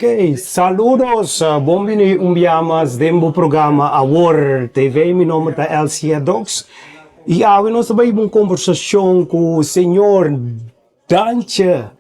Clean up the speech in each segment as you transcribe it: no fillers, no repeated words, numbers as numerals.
Ok, saludos, bienvenidos un día más de mi programa Awar TV. Mi nombre es Elcia Dox. E nós também uma conversação com o senhor Dancha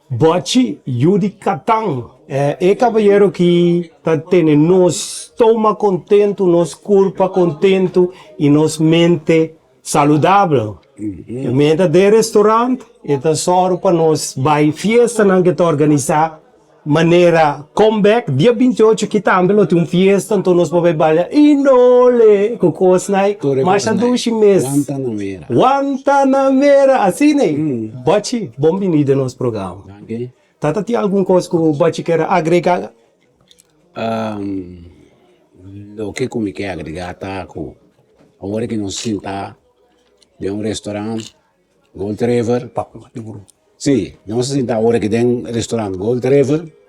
Bochi Yudi Katang. É cavalheiro que está tendo nos toma contento, nos corpo contento e nos mente saudável. Mente de restaurante, então só para nós vai festa não que está organizar maneira comeback dia 28 que também nós temos festa então nós vamos balhar inole com cosnai mas a 2 meses Guantanamera assim né Bochi bem-vindo no nosso programa. Okay. Tata tem alguma coisa que o Bochi quer agregar? O que come quer agregar tá com a hora que nós senta de restaurante Gold River. Sim, nós senta a hora que tem restaurante Gold River.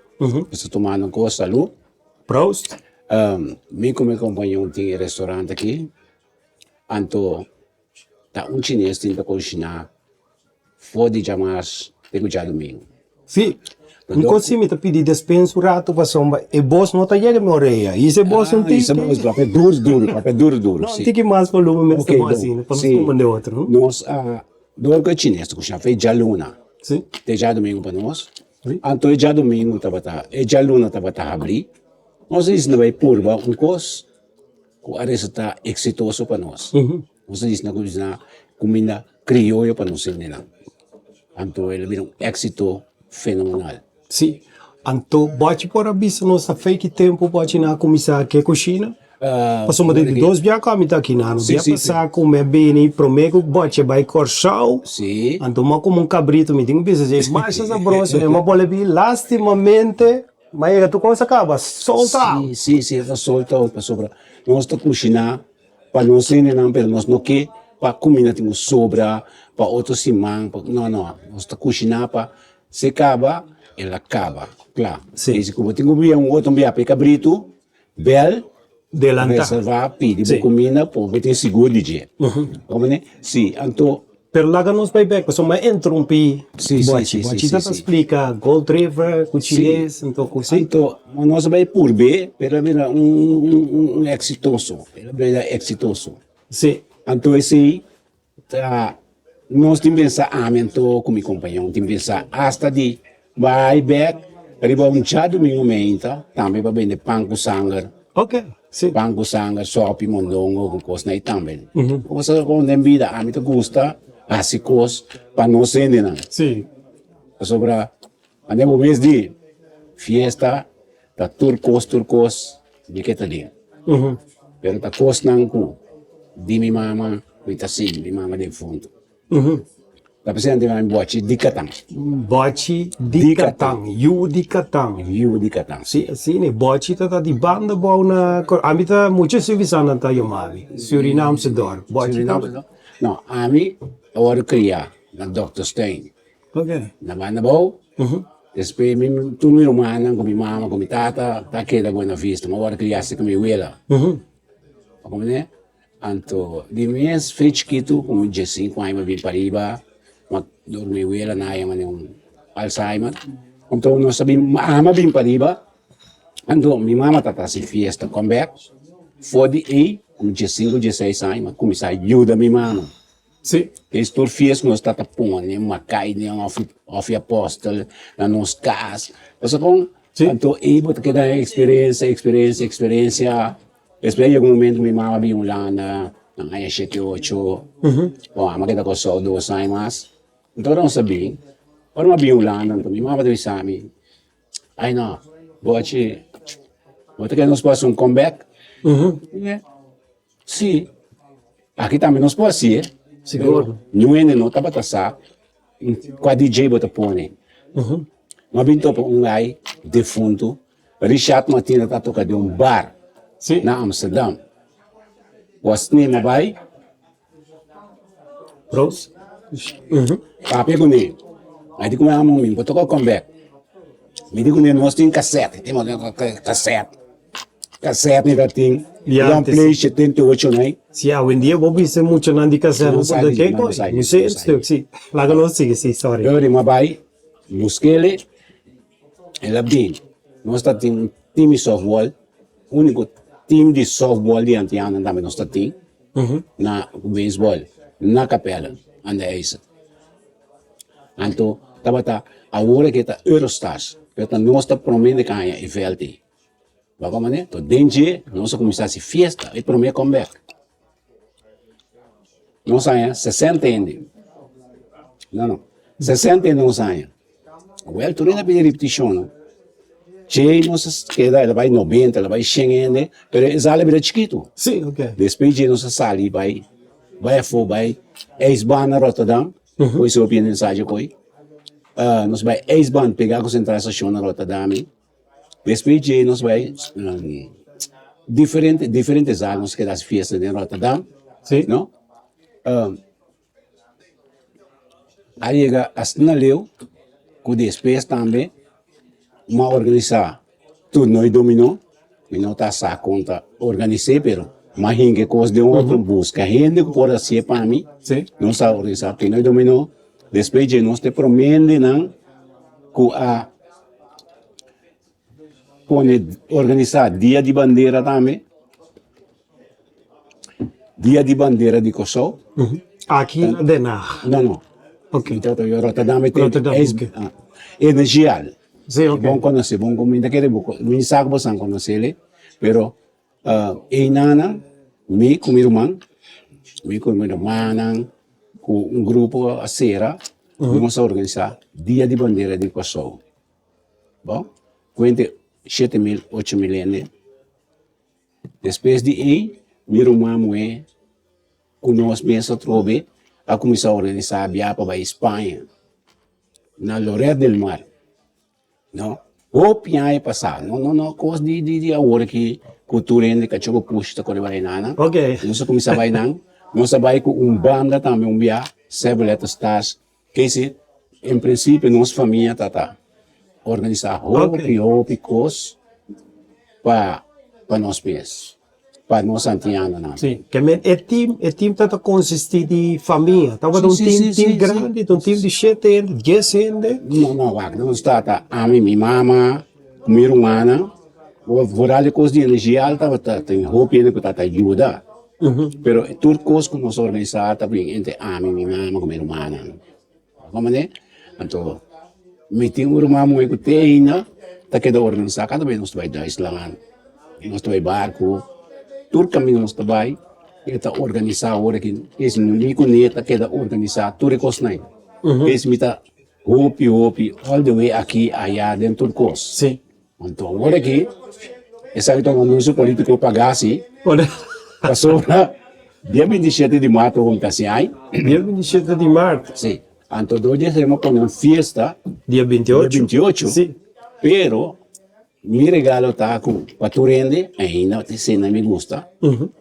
Você tomando coisa salud. Prost. Me como companheiro tem restaurante aqui. Anto tá chinês tenta cozinhar fora de jamas de cuidar domingo. Sim. Não consigo me pedir dispensa o rato para sombra. E boss não tá chegando na orelha. Isso é boss não tem. Isso é boss, papel duro. Não tem que mais volume mesmo assim, para não comandar outro. Nós do que chinês que já fez jaluna. Sim. Tem já domingo para nós. Anto já domingo tabata, jaluna tabata abrir. Nós isso não vai purba coisa que a resulta exitoso para nós. Nós isso na cozinha comida criolla para nós nela. Anto ele vira êxito fenomenal. Sim. Anto bate por a bisa nossa fake tempo pode na começar que cozinha. Passou uma de 2 dias que está aqui na dia passar com me bem promego bate vai corchau. Sim. Anto mas como cabrito me tem bisa dizer mais essa brosa é uma bola bem lastimamente mas tu coisa acaba solta. Sim, está solta para sobra. Nós está cozinhar para nós não pero nós não que para comida temos sobra para outro simão não nós está cozinhar para se acaba ela acaba claro. Sim. E se como tem um outro dia para cabrito bel Delanta. Reservar pedir comida porque tem seguro de dia. Como né? Sim, então pero lá nós vai back, só mais interrompi. Sim. Te explica Gold River, chinês, então coisa. Então, nós vai por B, pero era exitoso. Era exitoso. Sim. Então esse nós temos que pensar então com meu companheiro, temos que pensar hasta de vai back, arriba domingo menta, também para vender pão com sangue. Ok. Sim. Pão com sangue, sopa, mondongo, com coisa aí também. Coisa com a vida, a mim te gusta. Assim coisa para nós ainda. Sim. Sobra andamos mês de festa tá turcos de que tá ali. Pero tá coisa não com de minha mama cuita sim minha mama de fundo. Tá pensando em bote de catang. Bote de catang, yu de catang. Sim, assim né. Bote tá de banda boa na. A mim tá muito serviço na tá Yomavi. Suriname se dor. Bote tá. Não, a mim agora criar na Dr. Stein. Ok. Na banda boa. Depois tu me romana com minha mama, com minha tata, tá aqui da Buena Vista, mas agora criasse com minha abuela. Como né? Anto, de mês feito que tu, com 15 anos, vim para riba, mas minha abuela na ia Alzheimer. Então nós sabemos, ama vim para riba. Anto, minha mama tá se fiesta, comeback. Fode e com 15, 16 anos, começar a ajudar minha mama. Sim. Estou fies nós está tapando, né? Uma caída, of apóstolo, na nos cas. Mas com, então, ibo que dá experiência. Espera algum momento minha mama vinha lá na 78. Bom, mas que ko só 2 anos. Então não sabia. Para uma vinha lá, então minha mama disse a mim, ai não, bote, que nós possamos comeback. Sim. Aqui também nós podemos Seguro. Não é não tá batasa. Com a DJ bota pone. Mas binto pa gai defunto. Richard Martina tá toca de bar na Amsterdam. Was nem vai. Pros. Papi com ele. Aí como a mãe botou com comeback. Me digo nem nós tem cassete, tem cassete. Cassete ainda tem. Um play 78 né? Sim, hoje em dia vou ver muito na indicação do que coisa. Não sei, sim. Lá não sei, sim, sorry. Agora uma vai, musquele, ela bem. nós tá time de softball, único time de softball de Antiana também nós tá na beisebol, na capela, anda é isso. Então, tá agora que tá Eurostars, que nós tá prometendo que é evento. Vamos né? Então, dentro nós começar a festa e prometer comeback. Nós aí 60 anos. Não. 60 anos nós aí. Well, tu ainda pede repetição, não? Che, nós queda, ela vai 90, ela vai 100 anos, mas ela é chiquito. Sim, ok. Depois de nós sair, vai ex-ban na Rotterdam, pois eu opino mensagem coi. Nós vai ex-ban pegar a concentração na Rotterdam. Depois de nós vai diferentes anos que das festas em Rotterdam, Sim. não? Aí chega a Snaleu, que depois também uma organizar tudo nós dominou, e não está a conta organizar, pero mas que coisa de outro busca, gente que pode ser para mim, Sim. não está organizar, tudo nós dominou, depois de nós te promete não, que a organizar dia de bandeira também, dia de bandeira de Kosovo, Aqui na Denar. não. Ok. Então, eu Rotterdam tem Rotterdam, ok. energial. Sim, ok. Bom conhecer, bom comida, quer dizer, me sabe você conhecer ele, pero nana, me com meu irmão, com grupo a cera, vamos organizar dia de bandeira de Kosovo. Bom, 7.000, 8.000 anos. Depois de aí, meu irmão é com nós mesmos trobe a começar a organizar a viagem para a Espanha, na Lloret del Mar. Não? O pinhai passar, não, coisa de agora que cultura ainda que chegou puxa com a nana. Ok. Nós começamos a vai nós vai com banda também viagem, Seven Stars, que se em princípio nossa família tá organizar roupa coisa para nós mesmos, para nós antianos não. Sim, que é time tá consistir de família. Tava um time grande, um time de 7 anos, 10 anos. Não, não está a minha mama, minha irmã, vou ali coisa de energia alta, tem roupa que tá ajuda. Pero tudo coisa que nós organizar também entre a minha mama com minha irmã. Vamos né? Então, me tem uma irmã muito que tem, tá que da organizar cada vez nós vai dar Islândia, nós vai barco, tudo caminho nós vai, está organizar agora que esse único neta que da organizar tudo coisa não. Esse me tá hopi, all the way aqui, allá, dentro do coisa. Sim. Então, agora aqui, esse é um anúncio político pagasse, Olha, passou dia 27 de março, como está assim, aí? dia 27 de março. Sim. Então, 2 dias temos uma festa, Dia 28. dia 28, Sim. pero, mi regalo tá com paturende, ainda, se não me gusta,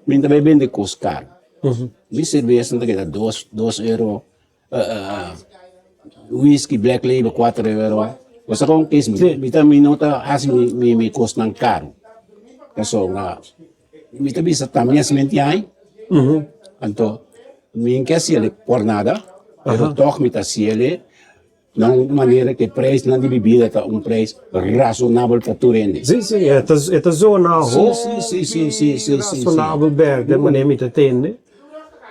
me também vende coisa caro. Mi cerveja não queda 2 euros, whisky Black Label 4 euros. Você com que isso, me também não tá assim me custa caro. Então, me também está também assim aí. Então, me quer se ele por nada, pero toch me tá se ele de maneira que o preço não de bebida está preço razonável para turende. Sim, esta zona Sim. razonável verde, maneira me atende.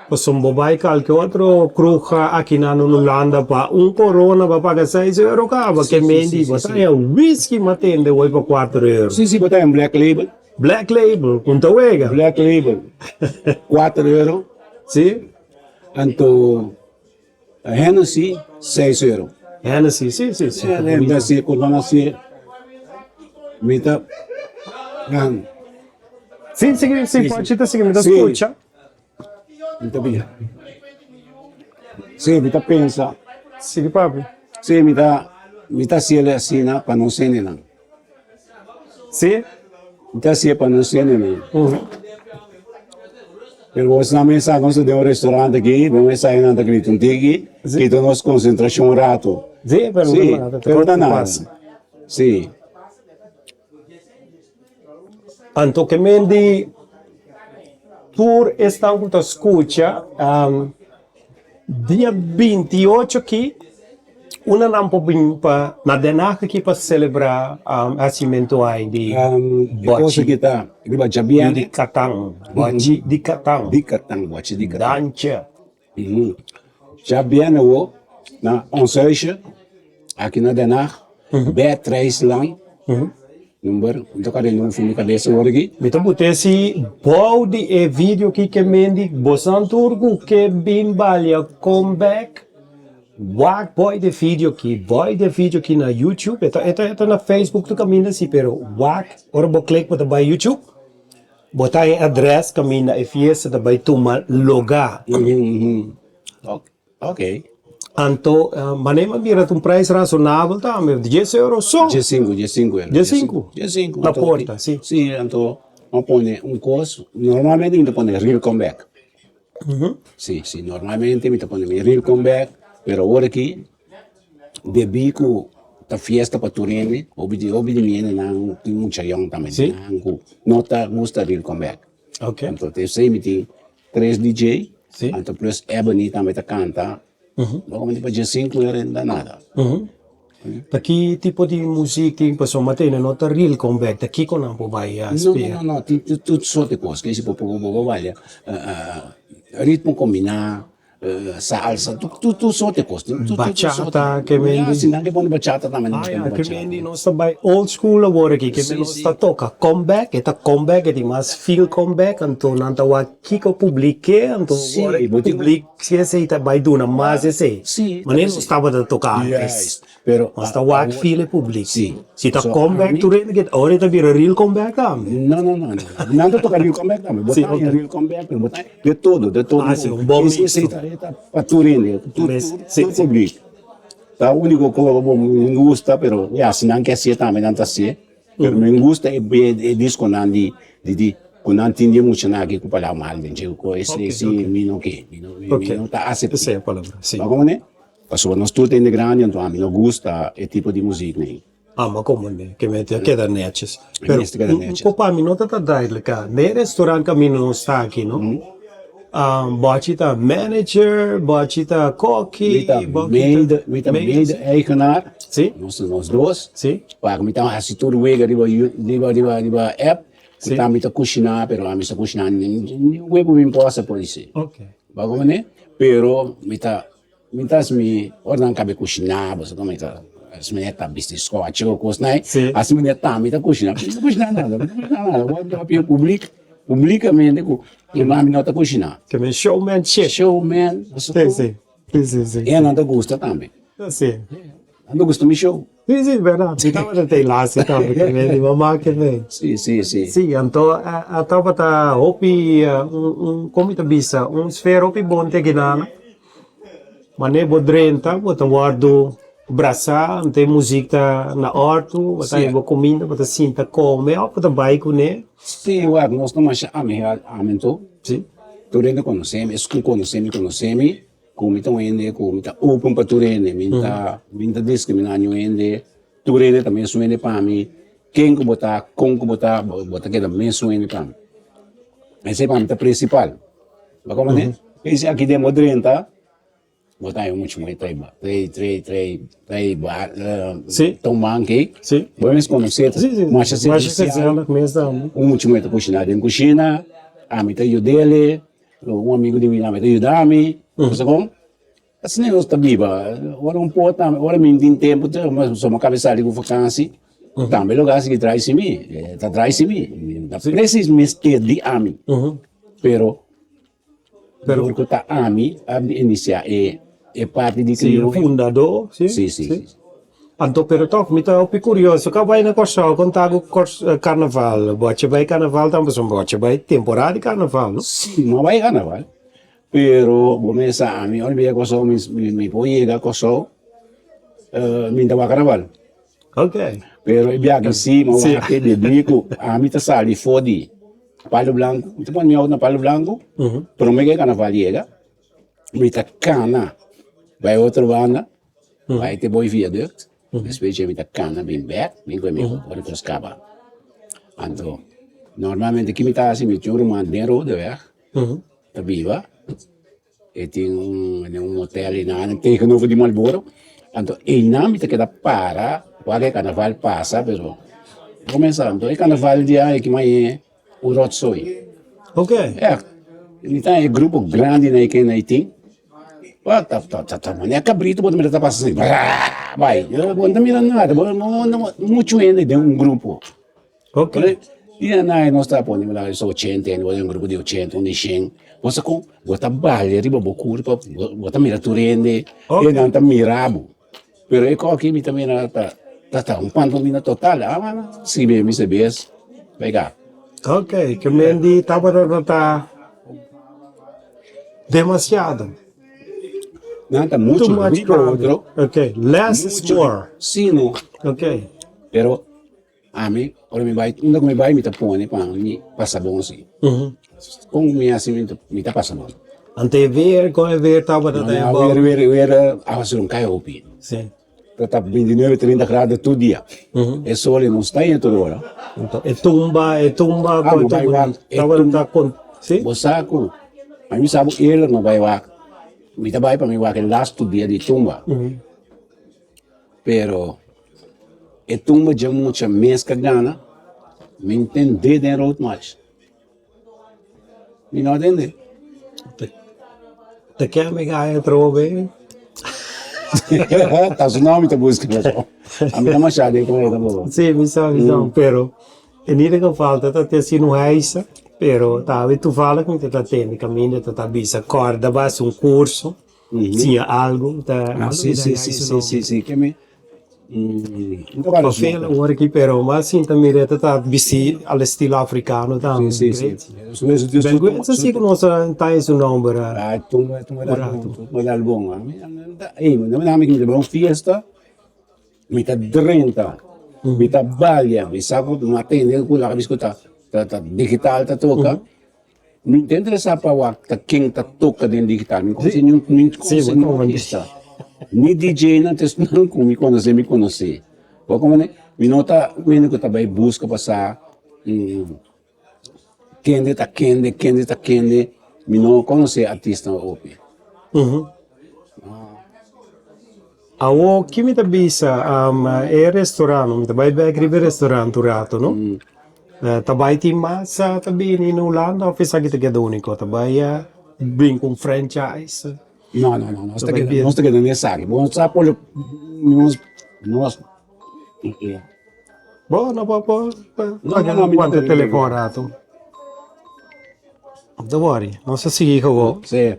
Posso bobai qualquer outro cruja aqui na Holanda para corona para pagar 6 euros cava, que mendi, você é whisky me atende hoje para 4 euros. Sim, botar em Black Label. Black Label, quanto é? Black Label, 4 euros. Sim. Então, Hennessy, 6 euros. Hennessy, sim. Hennessy, quando nasce, me tá... Sim, pode estar seguindo, me escuta. Muito bem. Sim, me tá pensa. Sim, papi. Sim, me tá se ele assim, para não ser não. Sim? Me tá se para não ser não. Pero você não me sabe, nós temos um restaurante aqui, vamos sair na daquele aqui, que tem nossa concentração um rato. Sim, pero não nada. Sim. Anto que mendi tour estão com a escuta dia 28 aqui Una não pa na denaka que para celebrar nascimento aí de Cosa kita, di ba, de Jabiane? Catang, bote de Catang, Di katang, watch di katang. dança. Jabiane wo, na ons huisje, aqui na Den Haag, bij 3 lang, number, então cadê não fui cabeça agora aqui? Então botei esse bom de vídeo que mendi bosanturgo que bem balia comeback. Wag boy de vídeo aqui na YouTube. Ito na Facebook tu caminha assim, pero wag. Ora bo click mo ba YouTube. Botar em address caminha e fiesta da vai tuma logar. Ok. Anto, manema mira um preço razonável também, 10 euros só. G5. G5? G5. Na porta, sim. Sim, então, vamos pôr coisa, normalmente a gente põe real comeback. Sim, normalmente a gente põe real comeback, pero agora aqui, bebi com a festa para Turene, obviamente não tem muita gente também, não tá gusta real comeback. Ok. Então, eu sei que tem 3 DJ, Sim. então plus Ebony também tá canta, vamos para G5 ainda nada. Daqui tipo de música que pessoa mantém na nota real comeback, daqui com não vai aspirar. Não, tudo só de coisa, que esse povo vai ritmo combinar, salsa, tudo só de coisa. Bachata, que mendi. Sim, não que põe bachata também, não Ah, põe que bachata. mendi nós também old school agora aqui, que nós está toca comeback, é de mais feel comeback, então não tá aqui que eu publiquei, então Sim, agora bote- publique se esse tá vai duna mais esse. Sim, Mas nem nós estava a tocar Yes, antes. pero Mas tá o feel é publique. Sim. Se tá So, comeback tu rende que agora tá vira real comeback também. Não tô tocando real comeback também, Sim, botar ok. real comeback, botar de todo. Ah, sim, um bom mix. Esse tá para Turene, tudo Sim, sim. público. Tá, o único que eu me gusta, pero se não quer ser também, não tá ser. Pero me gusta é disco não de quando não entendi muito nada que falar mal, gente, com esse mino que, não tá Essa é aceitando. a palavra, sim. Mas como né? Passou nós tudo em grande, então a mim não gusta esse tipo de música, né? Ah, mas como né? Que me queda netes. Pero, Queda netes. para mim não tá daí, cara. Nem restaurante que mim não está aqui, não? Bote tá manager, bote tá coque, Mede eigenaar, Sim, nós dois, sim. para mim então assim tudo wega riba app, Sim. então mim tá cozinhar, pero a mim tá cozinhar, nem webo me possa por isso. Ok. Bago né? Pero me ordan cabe cozinhar, você também tá as meninas tá business scotch ou coisa, né? Sim. As meninas tá me tá cozinhar, não cozinhar nada, quando a publicamente com o nome não tá cozinhar. Que me showmanship. Showman, Sim. e não tá gosta também. Sim. Não gosta me show. Sim, verdade. Então, eu tenho lá, se tá, que me de mamá que vem. Sim. Sim, então, a tava tá, hopi, como tá bisa, esfera hopi bom te ginana. Mané bodrenta, bota guardo braça, tem música na horto, bota Sim. aí comida, bota sinta come, bota bike né? Sim, nós não mais amento. Sim. Tu ainda conhecemos, isso que conhecemos, como então ainda, como tá open para tu ainda, minta discriminando ainda, tu ainda também sou ainda para mim, quem que botar, como que botar que também sou ainda para mim. Esse é para mim tá principal. Mas como né? Esse aqui de modrenta, botar aí muito três bar, Sim. tomar aqui, Sim. vamos conhecer, mas assim, Mas você ela começa último é cozinhar em cozinha, a mim tá ajudele, amigo de mim a mim tá ajudar-me, você como? Assim não está viva, agora pouco, agora me tem tempo, mas só uma cabeça ali com vacância, também lugar assim que traz mim, tá traz mim, preciso me ter de a mim, pero porque tá a mim, a iniciar é parte de sim, o fundador, sim. Sim. Então, pero toque, me tá curioso, que vai na costa, contago carnaval, bote vai carnaval, também são bote vai temporada de carnaval, não? Sim, não vai carnaval. Pero começa a mim, olha bem coisa, me põe a coisa, me dá carnaval. Ok. Pero ibiag si mo Sim. aqui de bico, a mim tá sali fodi. Palo Blanco, tu põe meu na Palo Blanco, pero me carnaval chega, me tá cana, vai outra banda, vai ter boi viaduct, depois me tá cana bem back, bem comigo, por isso acaba. Então, normalmente que me tá assim, me tiro mandero de weg, tá viva. E tem um hotel na tegenover de Marlboro. Então, e não me queda para, o carnaval passa, pero começando, o carnaval de aí que mais o rotsoi. Ok. É, então é grupo grande né que aí tem. Né cabrito, pode me tá passando assim, vai, eu não mira nada, muito ainda de grupo. Ok. E aí nós está pondo lá, só 80, um grupo de 80, de 100. Você com, você balha, riba bocur, você mira turende, e não tá mirabo. Pero é que me também tá, quanto mina total, mano, se bem, me se bes, pegar. Ok. Que mendi tava tá demasiado. Não, tá muito Too much rico crowd. outro. Ok. Less is more. Sim, não. Ok. Pero, ora me vai, ainda me vai me tá põe, para me passar bom assim. Como me assim, me tá passando. Ante ver, com ver, tava tá Não, bom. a fazer um caio opi. Sim. Tá 29, 30 graus todo dia. É sol e não está em toda hora. Então, é tumba, Vai lá, tava tá com, sim? Bosaco, a mim sabe ele não vai lá. Me tá vai para mim lá que last dia de tumba. Pero, é tumba de muita mesca gana, me entender den road mais. Me não entender. Te quer me ganhar trove? Tá o nome da música, pessoal. A mim tá machado com ele, tá bom. Sim, missão, pero e nem que falta tá ter sido reisa, pero tá, tu fala com que tá tendo caminho, tá bisa corda, base um curso, tinha algo, tá. Sim, que me... Então, Para ver o aqui, pero mas sim também tá bisi ao estilo africano, tá. Sim. Bem, assim que nós tá esse nome, Tumba dal album. Não me que me dá uma fiesta, me tá 30, me tá balha, me sabe, uma tenda com lá, escuta, tá digital, tá toca. Me interessa para quem tá toca dentro digital, me conhece não artista. Ni DJ não tem não me conhecer. Como né? Me nota, me que tá vai busca passar Kende, me não conhece artista opi. Awo kimi ta bisa e restaurant, mi ta vai bakery be restaurant turato, no? Tabai ti masa tabi ni Holanda of isa kita unico, tabai bring com franchise. Não, nós estamos querendo nessa. Vamos só por nós. Bom, não pode Não, quanto telefone rato. Don't worry, não se siga com Sim.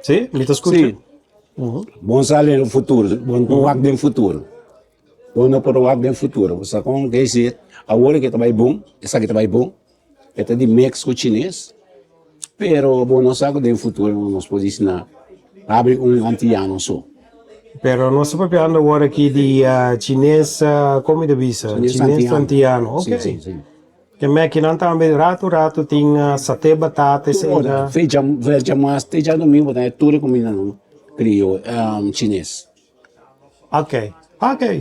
Sim, me tá escutando? Vamos sair no futuro, vamos provar no futuro. Vamos provar no futuro. Você como dizer, agora que está bom, essa que está bom, é de México chinês. Pero bom, nós sabemos no futuro nós podemos ensinar abre antiano só. Pero non sto parlando ora qui di cinese, come di visa? Cinese antiano, ok. Sì. Che me che non tambe rato tinha satê batata Ora, fecha mas te já domingo, né? Tudo combinando crio chinês. Ok,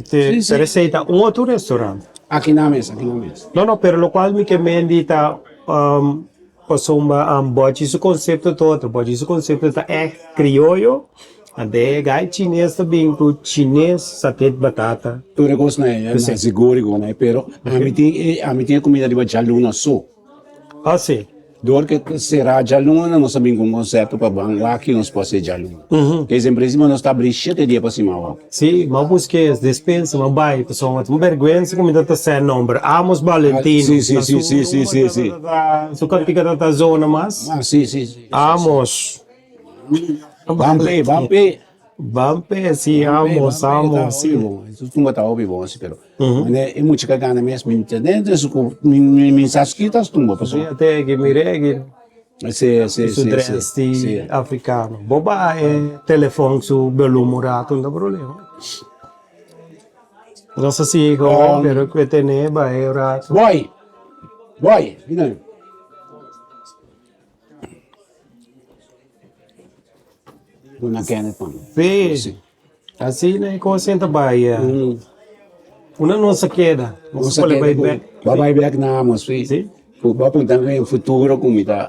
te receita un outro restaurante. Aqui na mesa. No, per lo quale mi che mendita insomma, pode esse conceito todo, pode esse conceito é criollo, até gai chinês também, com chinês, satê de batata. Tudo coisa né, seguro, né? Pero a mim tem comida de jaluna só. Ah, sim. Dor que será jaluna, nós sabemos um conceito para bangar aqui nós pode ser jaluna. Que sempre cima nós está brichete dia para cima. Sim, mas busquei despensa, mas vai, pessoal, uma vergonha comida tá sem nome. Amos Valentino. Sim. Su kan fica da zona mas. Sim. Amos. Vampe, sim, amos. Isso tu mata obi bom, pero. Né, é muito cagana mesmo, me entende? Isso me sasquitas tumba, pessoal. Até que me regue. Sim. Africano. Boba é telefone su belo morato, não dá problema. Não sei se pero que tem é rato. Boy, you Una canne pan. Sim. Assim, né, consenta baia. Una não se queda. Não se pode vai back. Vai back na amos, Sim. Vou apontar no futuro como está.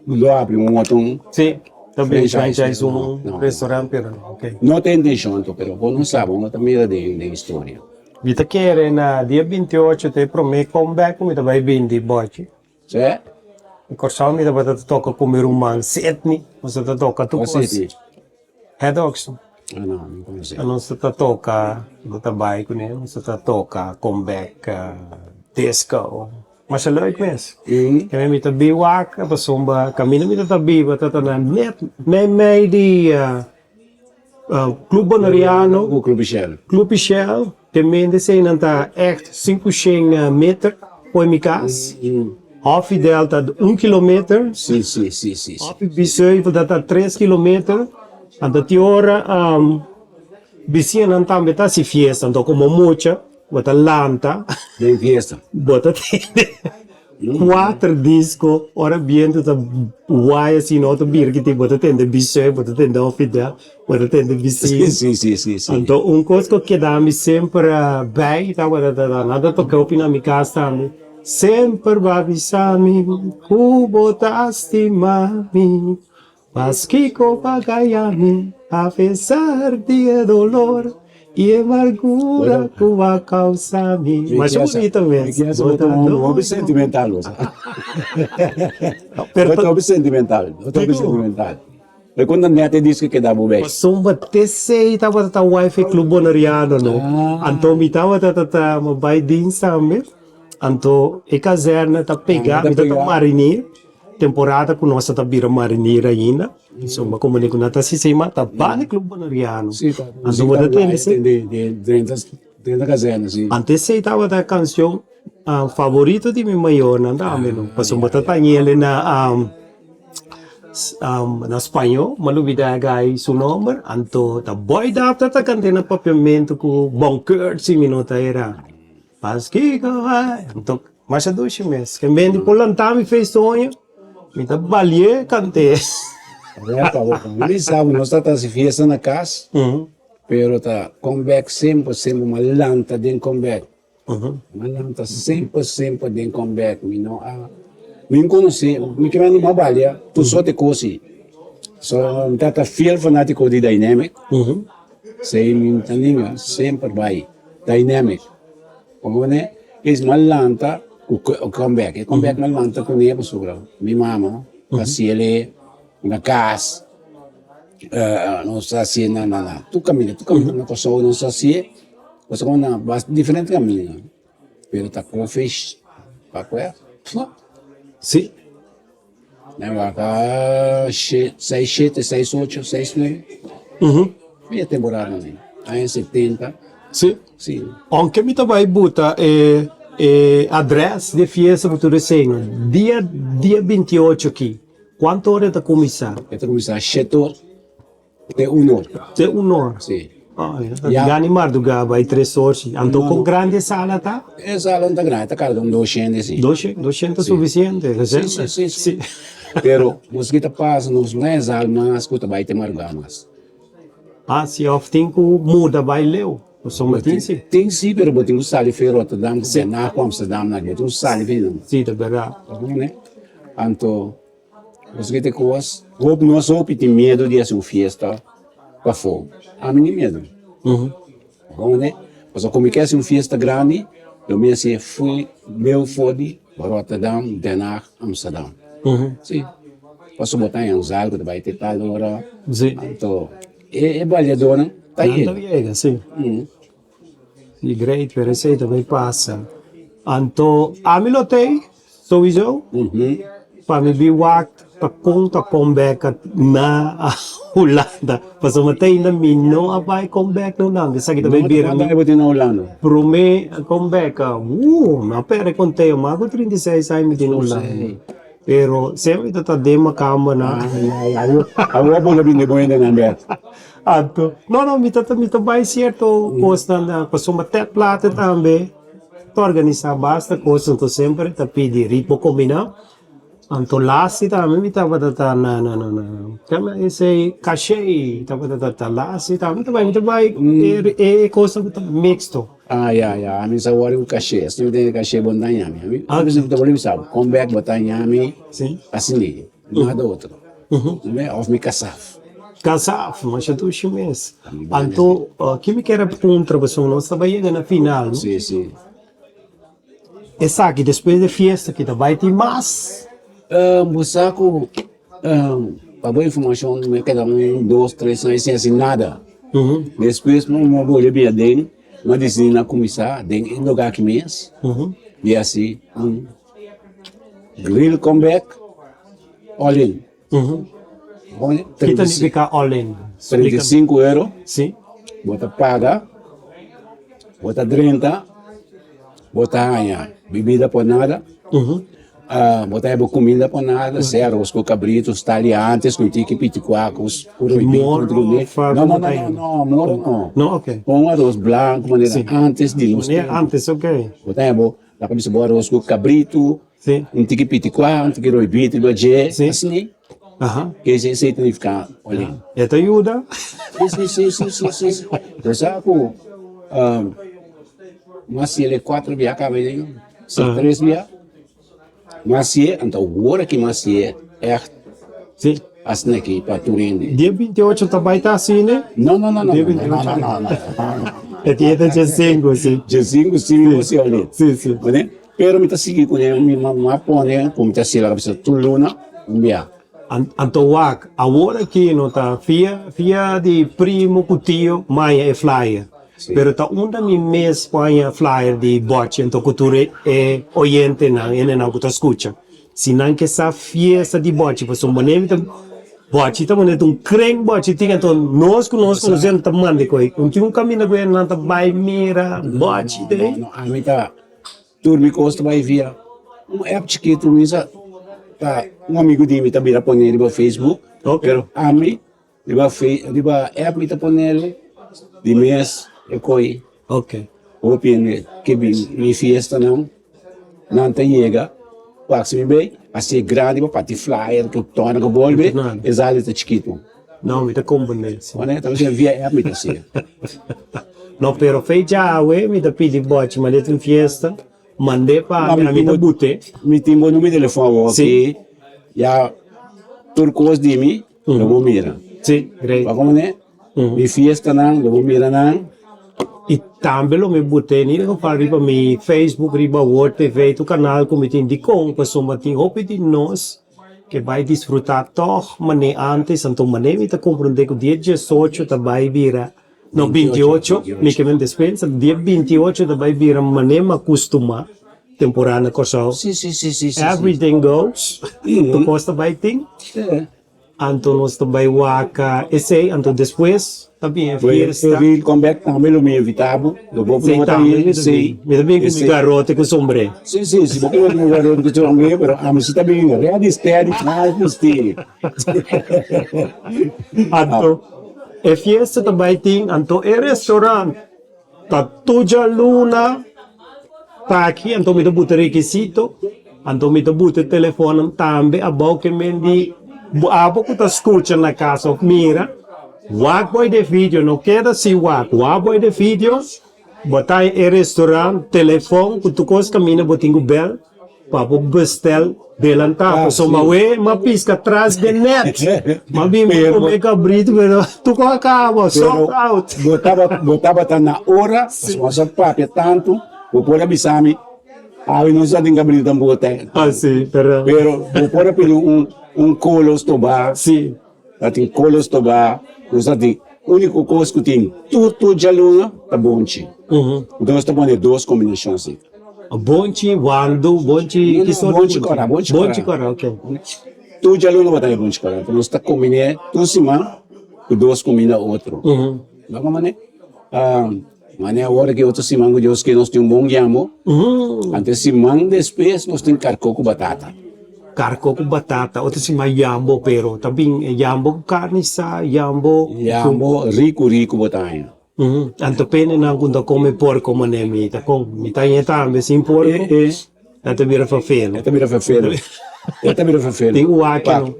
Lo abre um outro. Sim. Também Franchise, franchise não, não. restaurante, pero ok. Não tem intenção, pero quando não sabe, não tem medo de história. Vita quer na dia 28 te promete comeback, me vai vender bote. Certo? Corção me vai toca comer man setni, você tá toca tu Você tem? Head Oxon. Não conheço. Não se tá toca do trabalho com ele, você tá toca comeback disco. Mas é leuk mesmo. Kami me tabi wak, pasumba, kami na me tabi, batata net, may di Club Bonariano, O Clube Shell. Club Michel, também de nanta echt 500 meter, foi mi cas. Half delta de 1 kilometer, Sim, sim, sim, sim. half bisoi data 3 kilometer. Anda ti ora bisia nanta meta si fiesta, ando como mucha, bota lanta. Tem fiesta. Bota tende 4 disco, ora bien tu tá uai assim no outro bir que te bota tende bisoi, bota tende ofidel, bota tende bisi. Sim, sim, sim, sim. Então coisa que dá-me sempre bem, tá nada toca opina mi casa também. Sempre vai avisar-me, tu botaste mami, mas que copagaiame, apesar de dolor. E amargura que vai causar-me. Mas é bonito mesmo. Essa botou um hobby sentimental. Hobby sentimental. Hobby sentimental. Mas quando a neta disse que dá bem. Sumba tesei tava tata wifi club bonariano no. Anto mi tava tata mabay din sambe. Anto e caserna ta pega mi tata marinir. Temporada com nossa ta bira marinir ainda. Insomma, como ne kunata si sei mata bale club bonariano. Anto wada tende se. Dentro da caserna, sim. Antes sei tava da canção favorito de mi maior na dame no. Pasumba tata ele na espanhol, malubida gai su nome, anto ta boy data ta cante na papiamento com bom cœur si minuta era. Mas que vai, anto mas a doce mês, que bem de polantar me fez sonho, me ta balie cante. Eles sabem, nós estamos se fiesta na casa, pero tá comeback sempre uma lanta de comeback. Uma lanta sempre de comeback, me não me conheci, me querendo uma balha, tu só te conheci. Só tata fiel fanático de Dynamic. Sei me entendinha, sempre vai Dynamic. Como né? Es malanta o comeback, o comeback malanta com ele pessoal. Minha mama, assim ele na casa, não sei assim na. Tu caminha na pessoa não sei assim, você com na diferente caminho. Pero tá com fez, para qual? Sim. Vai 6, 7, 6, 8, 6, 9. Meia temporada, né? Aí em 70. Sim. Sim. Onde me ta vai botar address de fiesta para tu desenho. Dia 28 aqui. Quanto hora tá começar? Então começar a 7 horas, até 1 hora. Até 1 hora. Sim. Já nem madrugada vai 3 horas. Então com grande sala tá? Essa sala não tá grande, tá cada 200 assim. 200 suficiente. Sim. Pero, os que passa nos mais almas, que vai ter margamas. Se often que muda vai leu. Só matin sim. Tem sim, pero botin os sali fe Rotterdam, que na Amsterdam, na botin os sali fe. Sim, é verdade. Né? Anto, os que te coas, hope nós hope tem medo de fazer uma festa para fogo. A mim medo. Como né? Mas como que é uma festa grande, eu me assim fui meu fodi Rotterdam, Den Haag, Amsterdam. Sim. Posso botar em um algo que vai ter tal hora. Sim. Então, é balhadona, tá aí. Sim. Sim, great, pero esse também passa. Então, a mim lotei, sowieso. Para me biwak, ta conta comeback na Holanda. Pas matay na mino abay comeback no lang. Sa kita bay bira Não vai ter na Holanda. Prome comeback. Na pere conteo mago 36 anos din Holanda. Pero sempre tata dema kama na. Agora vou abrir de boa na net. Ato. No, mi tata bay certo costa na pasuma tet plata tambe. To organizar basta costa to sempre ta pidi ritmo combina. Anto lasi também me tava tata na. Kama esse cachê tava tata lasi também vai coisa mixto. Ya. A mim sa wari o cachê. Se tem cachê bom da nhami. A mim se tu boleh sabe. Comeback botar nhami. Sim. Assim, nada outro. né? Of me casaf. Kasaf, mas já tu chimes. Anto, que me quer contra você, nós estava chegando na final, não? Sim, sim. Essa aqui, depois da festa, que vai ter mais. Busaco, para boa informação, me queda 2, 3 anos sem assim nada. Depois, não vou levar bem, mas decidi na começar, em lugar que mês, e assim, grill comeback, all in. Olha, Kita fica all-in. 35 euros, Sim. bota paga, bota 30, bota anha, bebida por nada, bota comida por nada, arroz com cabritos, talhantes, com tique pitiquacos, Moro, não, moro não. Não, ok. Com arroz branco, maneira antes de los Maneira antes, ok. botamos, lá cabeça boa arroz com cabrito, Sim. tique pitiquá, tique roibito, bajé, Sim. assim, Aham. que esse significa, olha. Esta ajuda. Sim. Eu saco, mas se ele 4 dias acaba de 3 dias, mas se então agora que mas se é Sim. assim aqui para Turim. Dia 28 também está assim, né? Não. Dia 28. É dia de 5, sim. De 5 sim você olha. Sim. Né? Pero me tá seguindo com ele, me mapone, como tá se lá cabeça tuluna, dia. Antowak, agora que não está fia de primo kutio Maia é flyer. Pero tá onda mi mês põe flyer de bote, então cultura é oriente não, ele não que escuta. Se não que essa fiesta de bote, você maneira bote, tá maneira creme bote, tinha então nós não tá mande coi, um caminho com ele não tá vai mira bote daí. Não, a mim tá turmi costa vai via app chiquito misa tá amigo de mim tá vira pôr ele no Facebook. Pero a mim riba app me tá pôr ele de mês é coi. Ok. Opine que mi fiesta não te chega. Passe me bem, assim grande para te flyer que torna que volve, exato tá chiquito. Não, me tá combinado. Olha, então você via app me tá assim. Não, pero fez já, me tá pedi bote, mas tem fiesta. Mandei para a minha bute. Me tem bom número de telefone aqui. Já turcos de mim, não vou mirar. Sim, great. Como né? Mi fiesta não vou mirar não. E também eu me botei nem que para riba mi Facebook, riba Word TV, o canal como tem de com, pessoa tem hope de nós que vai desfrutar toch, mané antes, então mané me tá compreender que o dia 18 tá vai virar. No, 28, me que me despensa, dia 28 tá vai virar mané me acostuma temporada corso. Sim. Everything goes. Tu costa vai tem. Então nós também waka esse, então depois também é fiesta. Eu vi comeback também lo me evitava, eu vou promover ele, sei. Me também com mi garoto com sombre. Sim, porque eu não garoto com sombre, pero a música também realista, mas gostei. Então, é fiesta também tem, então é restaurante. Tá tudo luna, tá aqui, então me dá botar requisito, então me dá botar telefone também, a boca me di abo que tá escutando na casa, mira, wak boy de vídeo, não queda se wak boy de vídeo, botar em restaurante, telefone, que tu costa caminha, botinho bel, para bestel, belantar, so mawe, ma pisca atrás de net, ma bim comer cabrito, pero tu com acaba, sold out. Botava tá na hora, mas o papo tanto, o por abisami, não sabe nem cabrito também tem. Ah, sim, pero o por pedir colos toba, sim. Tem colos toba, usa de único coisa que tem tudo de aluno tá bom chi. Então nós temos 2 combinações assim. Bonchi, wando, bonchi, que são bonchi cora, ok. Tudo de aluno vai ter bonchi cora. Então nós tá combinando tudo cima, o 2 combina outro. Vamos mané. Mané agora que outro cima que Deus que nós tem bom guiamo. Antes cima depois nós tem carco com batata. Carco com batata, outro se chama jambo, pero também jambo com carne sa, jambo rico botanha. Anto pene na quando come porco mané mita, com mita também sem porco. Até vira fafelo. Tem o aqui.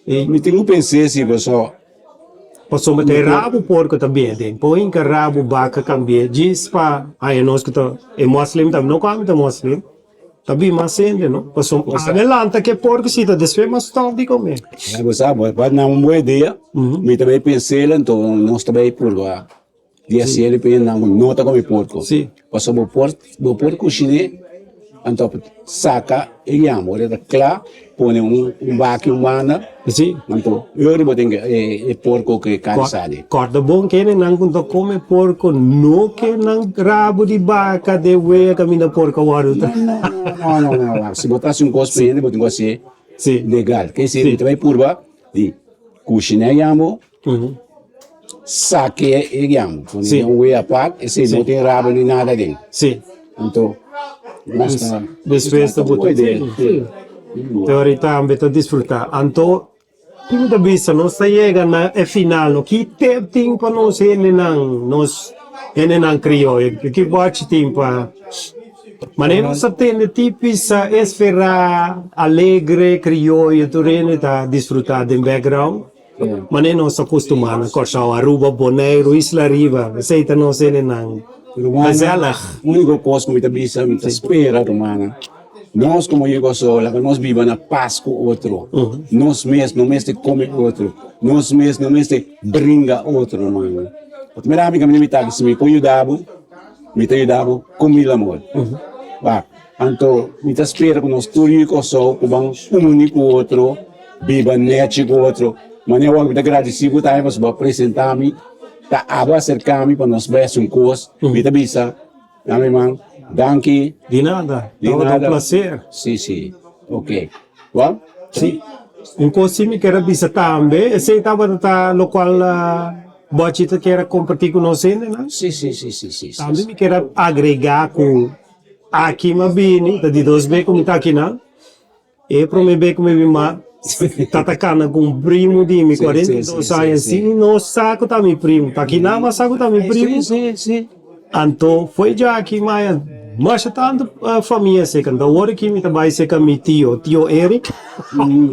Me tem pensei assim, pessoal. Passou a ter rabo porco também, tem. Põe que rabo vaca cambia, diz para aí nós que é muslim também, não come tá muslim. Tabi masende, no? Pasom adelanta que porco si ta desfe mas tal di come. Você sabe, pode dar uma boa ideia. Me também pensei, então nós também por lá. Dia se ele pensa na nota como porco. Sim. Passou o porco chinês, então saca e amo, ele claro, põe baque humana. Sim. Então eu digo que porco que cansado. Corda bom que nem nang kunta come porco, no que nang rabo de vaca de wea camina porco waru. Não. Se botasse cospe ele, botar assim, Sim. legal. Que se ele também por lá, de coxinha e amo. Saque e amo. Quando Sim. não é a pac, esse não tem rabo nem nada dele. Sim. Então, basta. Desfesta botou sim. Teorita ambeta disfrutar. Anto tinha da vista não chega na final, no que tem para nós ele não criou, que bote tempo. Mas não se tem tipos esfera alegre criou tu rene tá desfrutar do background. Mas não se acostuma a cortar Aruba, Bonaire, Isla Riva, aceita não ser não. Mas ela, O único coisa que me bisa, me espera, romana. Nós, como eu sou, nós vivemos na paz com o outro. Nós mesmos, não mesmo come outro. Nós mesmos, não mesmo brinca outro, romana. A primeira amiga me limitava, se me ajudava com meu amor. Então, me espera que nós tudo que sou, que vamos unir com o outro, viva net com o outro. Mas eu vou agradecer por estar para apresentar-me, tá acercar-me para nós ver um curso, me bisa, minha irmã, danke. de nada, De todo nada. um prazer. Sim, ok. Bom? Sim. Coisa que era vista também, esse estava no local, botita que era compartilhar com nós, né? Sim. Também me quero agregar com aqui, mas bem, de 2 vezes como está aqui, não? E para mim, bem como eu vi, tá atacando com um primo de mim, 42 anos, assim, não saco tá meu primo, tá aqui não, mas saco tá meu primo. Sim. Então, foi já aqui, mas tanto a família, se quando a hora que me trabalha, se com meu tio Eric,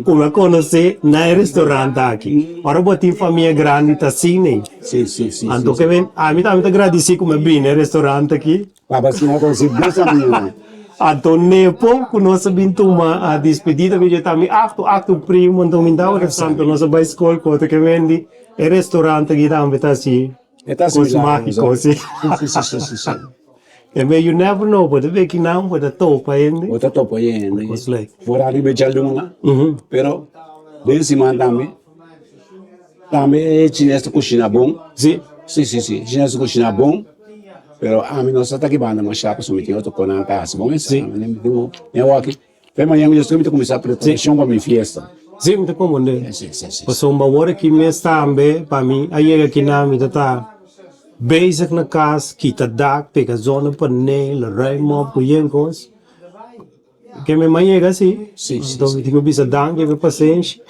como eu conheci na restaurante aqui. Agora, botei família grande, tá assim, né? Sim. Então, que vem, a mim também agradeci como eu vim no restaurante aqui. Para se não conseguir, deixa minha. Então, nepo, que nós vimos a despedida, eu também, acto primo, então, me dá o restaurante, nós vamos escola, que vende, o restaurante aqui também tá assim, coisa mágica, assim. Sim. E meio, you never know, pode ver que não, pode topa ainda. Outra topo aí, né? Coisa like. Fora ali, já lunga. Pero, desde cima também tinha essa coxinha bom. Sim. Sim. Tinha essa coxinha bom. Pero a mim não está aqui banda, mas já passou muito outro com a casa. Bom, sim. Eu aqui. Foi amanhã eu estou começar a preparação para minha festa. Sim, muito comum, né? Sim. Passou uma hora que me está também, para mim, aí aqui na minha tá basic na casa, kita dak, pega zona panel, rai mob, kuyen coisa. Que me manhã assim. Sim. Então, me tenho bisa dan, que me paciência.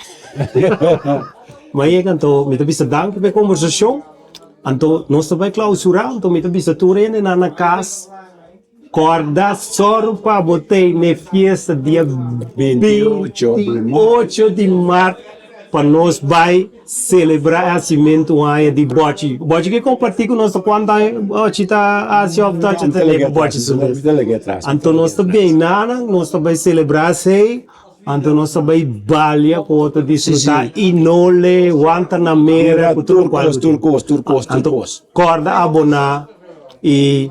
Manhã então, me tenho bisa dan, que me conversação. Então, nós também clausurar, então, me tenho bisa turene na casa. Corda só para botei na festa dia 28 de março para nós vai celebrar o nascimento de bote. Bote que compartilha com nós quando a chita a se optar a ter bote. Então nós também nós também celebrar sei. Então nós também balia para outra desfrutar e não le wanta na mera Turcos. Corda abonar e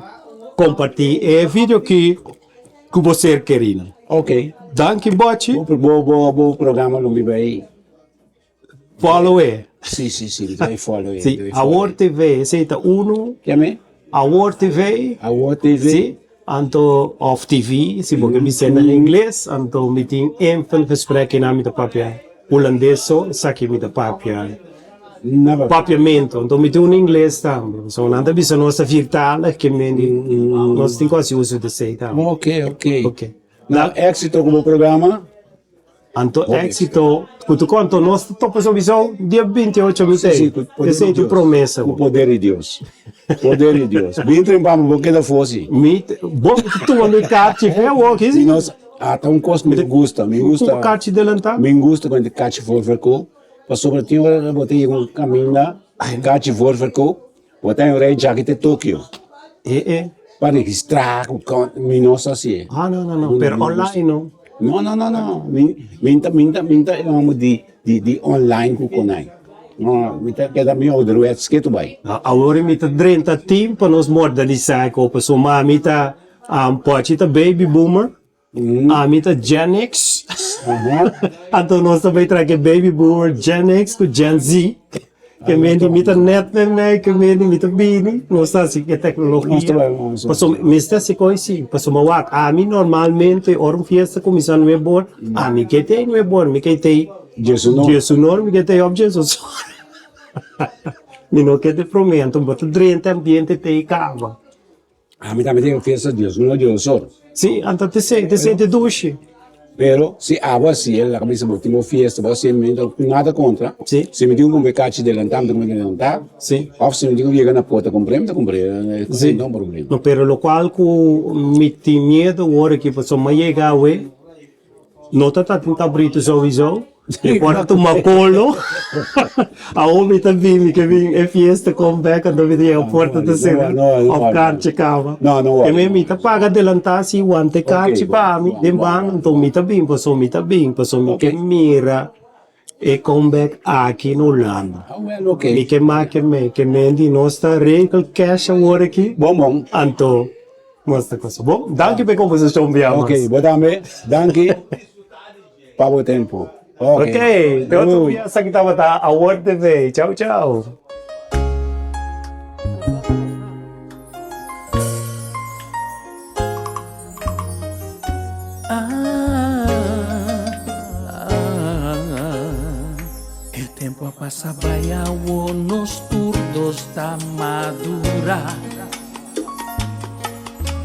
compartilhar é vídeo que você quer. Ok. Danke bote. Bom programa no vivo aí. Follow it. Sim, vai follow it. Sim, Award TV, aceita uno. Chiame? Award TV. Award TV. Sim, anto off TV, se você me senda em inglês, anto me tem enfel gesprekken na minha papia holandês, isso aqui minha papia. Papiamento, então me tem inglês também. So, nada bisa nossa virtual, que me nós tem quase uso de sei também. Ok. Na éxito como programa. Anto éxito, quanto nós topamos a visão dia 28 de setembro. Essa é a promessa. O poder de Deus. Vim trempar um pouquinho da fosse. Bom, tu me cate, é o que é? Nós, tá um costo me gusta. Me cate delantar. Me gusta quando cate for verco. Passou para ti, eu botei caminho lá. Cate for verco. Botei rei jacket de Tóquio. para registrar o nossa assim. Ah, não. Pero online, não? Não. Minta é um de online com conai. Não, minta que da minha outra é que tu vai. Agora mita 30 team para nos modernizar com a pessoa. Mita pode tá baby boomer. Mita Gen X. Então nós também traz baby boomer, Gen X com Gen Z. Que mendi mita net né, que mendi mita bini. Nós tá assim que tecnologia. Passo mista se conhece. Passo mawak. Mim normalmente or fiesta começando me bor. Mi que tem me bor, mi que tem Jesus não me que tem ob Jesus. Mi não que te prometo, boto 30 ambiente te cava. Mi também tem festa Deus, não Deus só. Sim, então te sente duche. Pero se agua se ela começa a última festa, você me nada contra. Sim. Se me diz um becate de lantam, de lantam. Sim. Ou se me diz que na porta comprei, Sim. não problema. No, pero lo cual com me tem medo agora que pessoa me chega ué. Não tá tanta brito sowieso. Agora tu macolo. A homem também que vem é fiesta come back and we a porta da cena. Of carte cava. Não. Que me tá paga adelantar se o ante carte para mim, de bang, então me tá bem, passou me que mira e come back aqui no Holanda. Ok. Me que me di nostra regel cash agora aqui. Bom. Anto mostra coisa. Bom, danke per conversação via. Ok, boa tarde. Danke. Para o tempo. Ok, então essa que tava a Word TV. Tchau. El tempo a passa vai ao nos turdos da madura.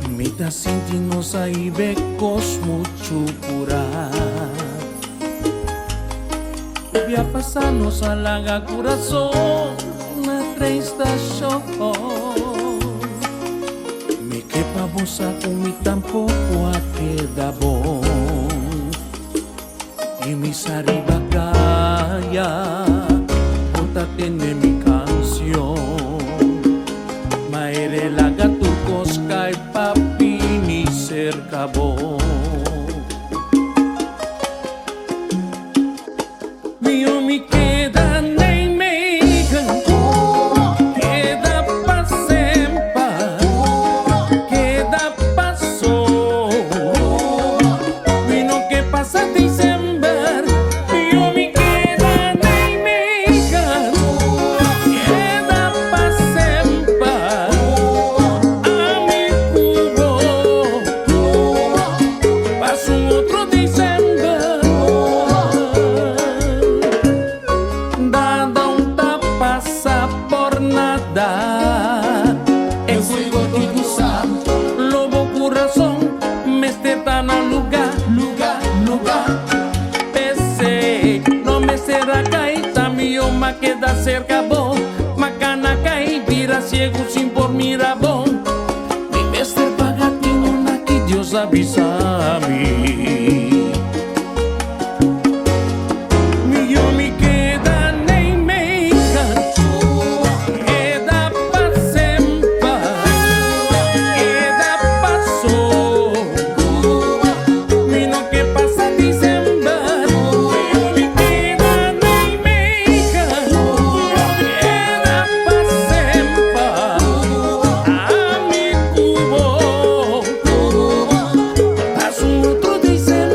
Me tá sentindo sair becos muito pura. Via passar nos alaga coração na trem estação. Me que pa bosa comi tampouco a queda bom. E mi sariba caia, ponta tene mi canción. Maere la gato cosca e papini cerca bom. Mio mi queda nem meigan, queda pa sempre, queda passou. Vino que passa dezembro, mio mi queda nem meigan, queda pa sempre. Amigo, passa outro dezembro. El fuego que usa lobo corazón me está na lugar Pese no me será caída mi oma queda cerca bom macana caí vira ciego sin por mira bom mi mestre pagatino na que Dios avisa a mí. Outro dizendo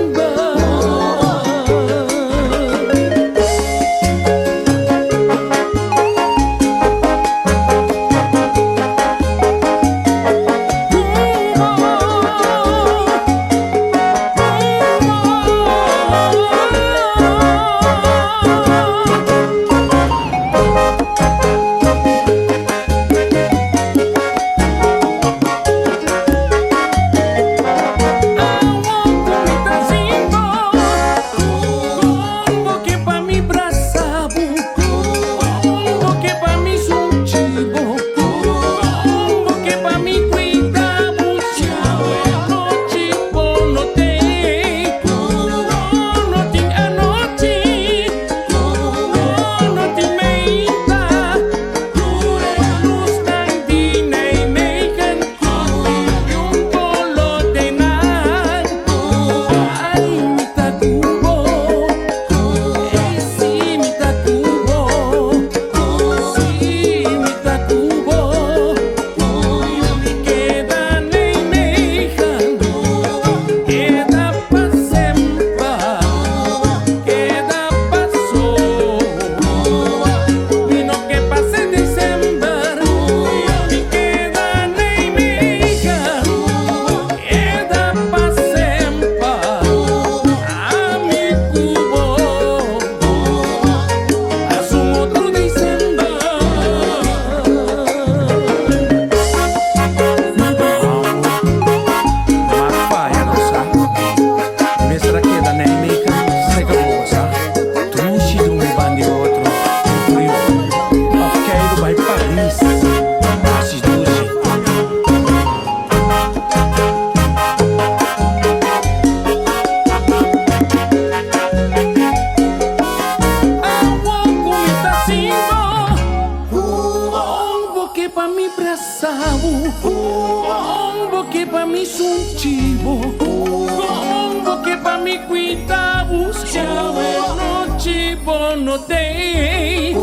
mí es un chivo, como que pa' mi cuita busca, no chivo no te.